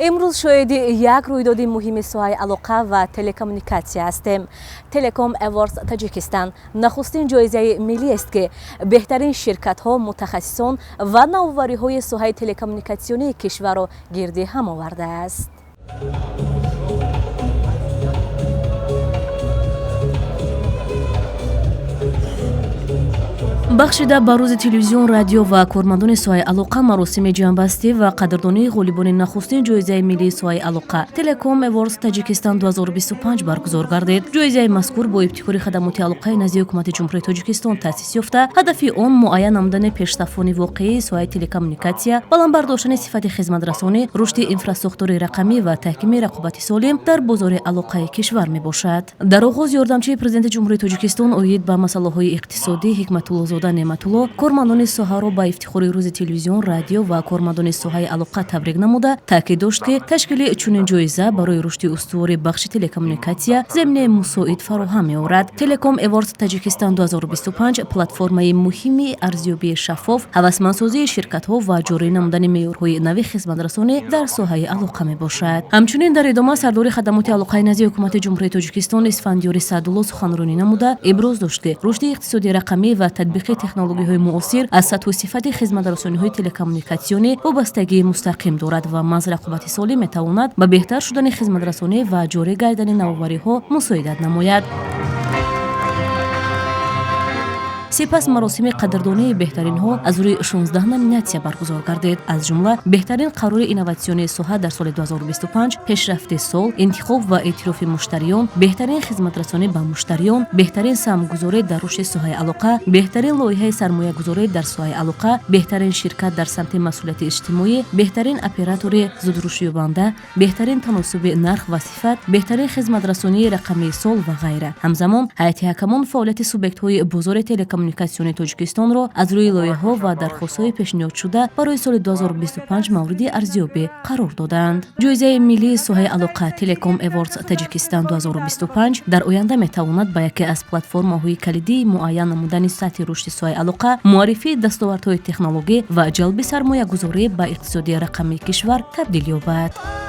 امروز شاهد یک رویداد مهم سوای علاقه و تلکمونیکاسیا هستیم. تلکام اواردز تاجیکستان نخستین جایزه ملی است که بهترین شرکت ها، متخصصان و نوآوری های سوهای تلکمونیکاسیونی کشور را گرد هم آورده است. بخشیده به روز تلویزیون، رادیو و کارمندان سوهای علاقه مراسم جنبستی و قدردانی غالبان نخستین جایزه ملی سوهای علاقه تلکام اواردز تاجیکستان 2025 برگزار گردید. جایزه مذکور با ابتکار خدمات علاقه نزد حکومت جمهوری تاجیکستان تأسیس یافته. هدف آن معین نمودن پیشرفت‌های واقعی سوهای تلکمونیکاسیا، بلند برداشتن صفت خدمت‌رسانی، رشد اینفراستراکتور رقمی و تحکیم رقابت سالم در بازار علاقه کشور میباشد. در آغاز یاردمچی پرزیدنت جمهوری تاجیکستان اوید به مسائل اقتصادی حکمت‌الله نعمت‌الله کارمندان سوها را با افتخار روز تلویزیون، رادیو و کارمندان سوهای علاقه تبریک نموده تاکید داشت که تشکیل چنین جایزه برای رشد استوار بخش تلکمونیکاسیا زمینه مساعد فراهم می‌آورد. تلکام اواردز تاجیکستان 2025 پلتفرمای مهمی ارزیابی شفاف، هوسمندسازی شرکت‌ها و جاری نمودن معیارهای نوی خدمت‌رسانی در سوهای علاقه میباشد. همچنین در ادامه سردار خدمات علاقه نزد حکومت جمهوری تاجیکستان اسفندیار سعدالله سخنرانی نموده ابراز داشت که رشد اقتصادی رقمی و تطبیق تکنولوژی‌های معاصر از سطح و صفت خدمت‌رسانی‌های تلکمونیکاسیونی وابستگی مستقیم دارد و محض رقابت سالم می‌تواند به بهتر شدن خدمت‌رسانی و جاری گردیدن نوآوری‌ها مساعدت نماید. سپس مراسم قدردانی بهترین ها از روی 16 نامیناسیا برگزار گردید. از جمله بهترین قرار اینواسیون سوها در سال 2025، پیشرفت سال، انتخاب و اعتراف مشتریان، بهترین خدمت‌رسانی به مشتریان، بهترین سرمایه‌گذاری در رشد سوهای علاقه، بهترین لایحه سرمایه‌گذاری در سوهای علاقه، بهترین شرکت در سمت مسئولیت اجتماعی، بهترین اپراتور زودرشد یابنده، بهترین تناسب نرخ و صفت، بهترین خدمت‌رسانی رقمی سال و غیره. همزمان هیئت حکمان فعالیت سوبیکت‌های بازار تلکمونیکاسیون تاجیکستان را از روی لایحه‌ها و درخواست‌های پیشنهاد شده برای سال 2025 مورد ارزیابی قرار دادند. جایزه ملی سوهای علاقه تلکام اواردز تاجیکستان 2025 در آینده می‌تواند به یکی از پلتفرم‌های کلیدی معین نمودن سطح رشد سوهای علاقه، معرفی دستاوردهای تکنولوژی و جلب سرمایه‌گذاری به اقتصاد رقمی کشور تبدیل یابد.